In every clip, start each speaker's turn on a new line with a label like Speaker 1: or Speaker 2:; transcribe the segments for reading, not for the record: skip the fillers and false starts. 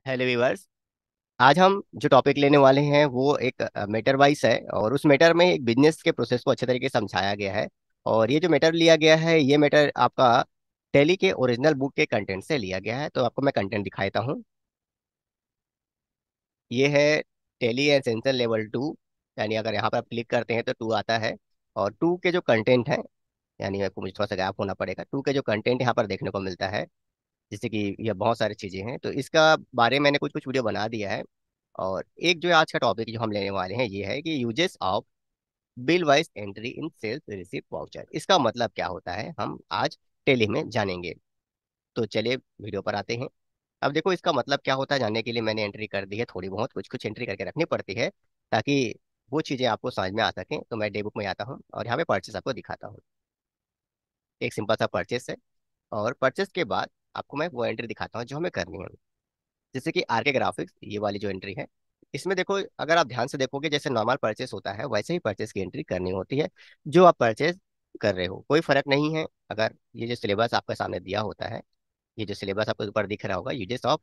Speaker 1: Hello viewers. आज हम जो टॉपिक लेने वाले हैं वो एक मेटर वाइज है और उस मेटर में एक बिजनेस के प्रोसेस को अच्छे तरीके से समझाया गया है। और ये जो मेटर लिया गया है ये मेटर आपका टेली के ओरिजिनल बुक के कंटेंट से लिया गया है। तो आपको मैं कंटेंट दिखाता हूँ। ये है टेली एसेंशियल लेवल 2। यानी अगर यहाँ पर आप क्लिक करते हैं तो 2 आता है। और 2 के जो कंटेंट हैं, यानी आपको मुझे थोड़ा सा गैप होना पड़ेगा। 2 के जो कंटेंट यहाँ पर देखने को मिलता है, जैसे कि ये बहुत सारी चीज़ें हैं, तो इसका बारे में मैंने कुछ कुछ वीडियो बना दिया है। और एक जो आज का टॉपिक जो हम लेने वाले हैं ये है कि uses of bill wise entry in sales receipt voucher. इसका मतलब क्या होता है हम आज टेली में जानेंगे। तो चलिए वीडियो पर आते हैं। अब देखो इसका मतलब क्या होता है जानने के लिए मैंने एंट्री कर दी है। थोड़ी बहुत कुछ कुछ एंट्री करके रखनी पड़ती है ताकि वो चीज़ें आपको समझ में आ सकें। तो मैं डे बुक में आता हूँ और यहाँ पे परचेस आपको दिखाता हूँ। एक सिंपल सा परचेस है। और परचेस के बाद आपको मैं वो एंट्री दिखाता हूँ जो हमें करनी है। जैसे कि आर के ग्राफिक्स, ये वाली जो एंट्री है, इसमें देखो अगर आप ध्यान से देखोगे जैसे नॉर्मल परचेस होता है वैसे ही परचेस की एंट्री करनी होती है। जो आप परचेस कर रहे हो कोई फर्क नहीं है। अगर ये जो सिलेबस आपके सामने दिया होता है, ये जो सिलेबस आपको ऊपर दिख रहा होगा uses of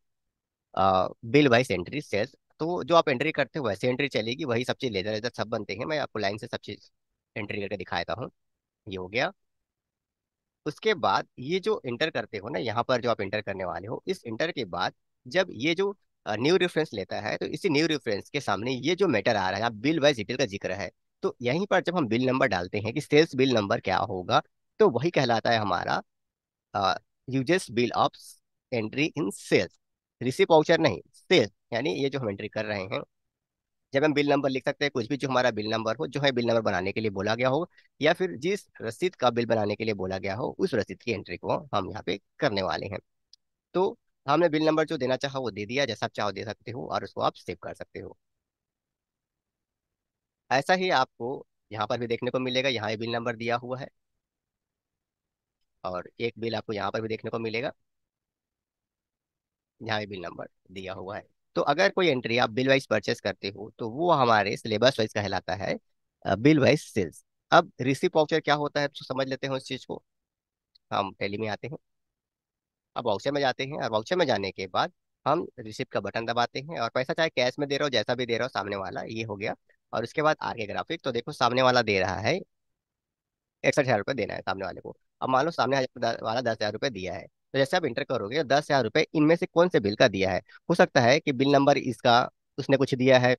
Speaker 1: bill wise entry sales, तो जो आप एंट्री करते हो वैसे एंट्री चलेगी। वही सब चीज लेजर लेजर सब बनते हैं। मैं आपको लाइन से सब चीज एंट्री करके दिखाता हूँ। ये हो गया। उसके बाद ये जो इंटर करते हो ना, यहाँ पर जो आप इंटर करने वाले हो, इस इंटर के बाद जब ये जो न्यू रेफरेंस लेता है तो इसी न्यू रेफरेंस के सामने ये जो मैटर आ रहा है बिल वाइज डिटेल का जिक्र है। तो यहीं पर जब हम बिल नंबर डालते हैं कि सेल्स बिल नंबर क्या होगा, तो वही कहलाता है हमारा users bill of entry in sales. Receipt voucher नहीं, सेल्स, यानी ये जो हम एंट्री कर रहे हैं। जब हम बिल नंबर लिख सकते हैं कुछ भी जो हमारा बिल नंबर हो, जो है बिल नंबर बनाने के लिए बोला गया हो, या फिर जिस रसीद का बिल बनाने के लिए बोला गया हो उस रसीद की एंट्री को हम यहाँ पे करने वाले हैं। तो हमने बिल नंबर जो देना चाहा वो दे दिया। जैसा आप चाहो दे सकते हो और उसको आप सेव कर सकते हो। ऐसा ही आपको यहाँ पर भी देखने को मिलेगा। यहाँ ये बिल नंबर दिया हुआ है और एक बिल आपको यहाँ पर भी देखने को मिलेगा। यहाँ ये बिल नंबर दिया हुआ है। तो अगर कोई एंट्री आप बिल वाइज परचेस करते हो तो वो हमारे सिलेबस वाइज कहलाता है बिल वाइज सेल्स। अब रिसिप्ट वाउचर क्या होता है तो समझ लेते हैं उस चीज को। हम टैली में आते हैं। अब वाउचर में जाते हैं और वाउचर में जाने के बाद हम रिसिप्ट का बटन दबाते हैं और पैसा चाहे कैश में दे रहे हो जैसा भी दे रहे हो सामने वाला, ये हो गया। और उसके बाद आगे ग्राफिक, तो देखो सामने वाला दे रहा है 61,000 रुपये देना है सामने वाले को। अब मान लो सामने वाला 10,000 रुपये दिया है, तो जैसे आप इंटर करोगे 10,000 रुपये इनमें से कौन से बिल का दिया है। हो सकता है कि बिल नंबर इसका उसने कुछ दिया है,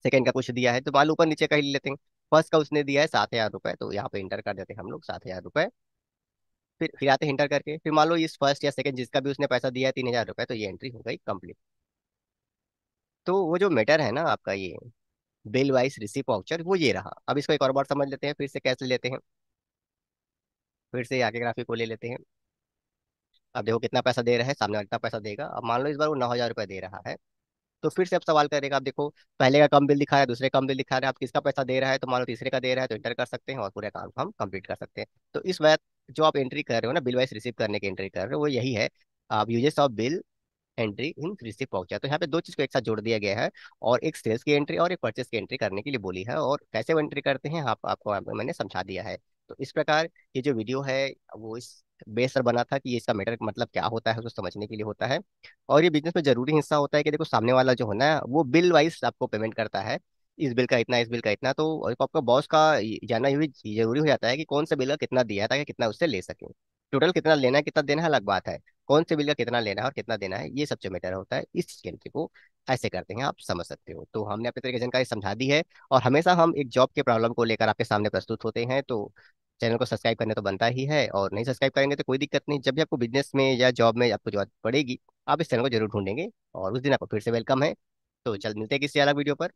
Speaker 1: सेकंड का कुछ दिया है, तो मान लो ऊपर नीचे का ही ले लेते हैं। फर्स्ट का उसने दिया है 7,000 रुपये, तो यहाँ पे इंटर कर देते हैं हम लोग 7,000 रुपये। फिर आते हैं इंटर करके, फिर मान लो इस फर्स्ट या सेकंड जिसका भी उसने पैसा दिया है 3,000 रुपये, तो ये एंट्री हो गई कंप्लीट। तो वो जो मैटर है ना आपका ये बिल वाइज रिसिप्ट वाउचर, वो ये रहा। अब इसको एक और बार समझ लेते हैं, फिर से कैसे लेते हैं। फिर से आगे ग्राफिक को ले लेते हैं। अब देखो कितना पैसा दे रहा है, सामने वाला कितना पैसा देगा। अब मान लो इस बार वो 9,000 रुपये दे रहा है, तो फिर से अब सवाल करेगा। अब देखो पहले का कम बिल दिखा रहा है, दूसरे कम बिल दिखा रहा है, आप किसका पैसा दे रहा है, तो मान लो तीसरे का दे रहा है, तो इंटर कर सकते हैं और पूरे काम को हम कंप्लीट कर सकते हैं। तो इस बात जो आप एंट्री कर रहे हो ना, बिल वाइज रिसीव करने की एंट्री कर रहे हो, वो यही है। आप uses of bill entry in receipt voucher, तो यहाँ पे दो चीज को एक साथ जोड़ दिया गया है। और एक सेल्स की एंट्री और एक परचेस की एंट्री करने के लिए बोली है। और कैसे वो एंट्री करते हैं आपको मैंने समझा दिया है। तो इस प्रकार ये जो वीडियो है वो इस बेस पर बना था कि ये इसका मैटर मतलब क्या होता है उसको समझने के लिए होता है। और ये बिजनेस में जरूरी हिस्सा होता है कि देखो सामने वाला जो है ना वो बिल वाइज आपको पेमेंट करता है। इस बिल का इतना, इस बिल का इतना, तो और आपका बॉस का जानना ये भी जरूरी हो जाता है कि कौन से बिल का कितना दिया है ताकि कितना उससे ले सके। टोटल कितना लेना है कितना देना है अलग बात है, कौन से बिल का कितना लेना है और कितना देना है ये सब जो मैटर होता है इस एंट्री को ऐसे करते हैं। आप समझ सकते हो। तो हमने अपने तरीके से जानकारी समझा दी है। और हमेशा हम एक जॉब के प्रॉब्लम को लेकर आपके सामने प्रस्तुत होते हैं। तो चैनल को सब्सक्राइब करने तो बनता ही है, और नहीं सब्सक्राइब करेंगे तो कोई दिक्कत नहीं। जब भी आपको बिजनेस में या जॉब में आपको जरूरत पड़ेगी आप इस चैनल को जरूर ढूंढेंगे और उस दिन आपको फिर से वेलकम है। तो चल मिलते हैं किसी अलग वीडियो पर।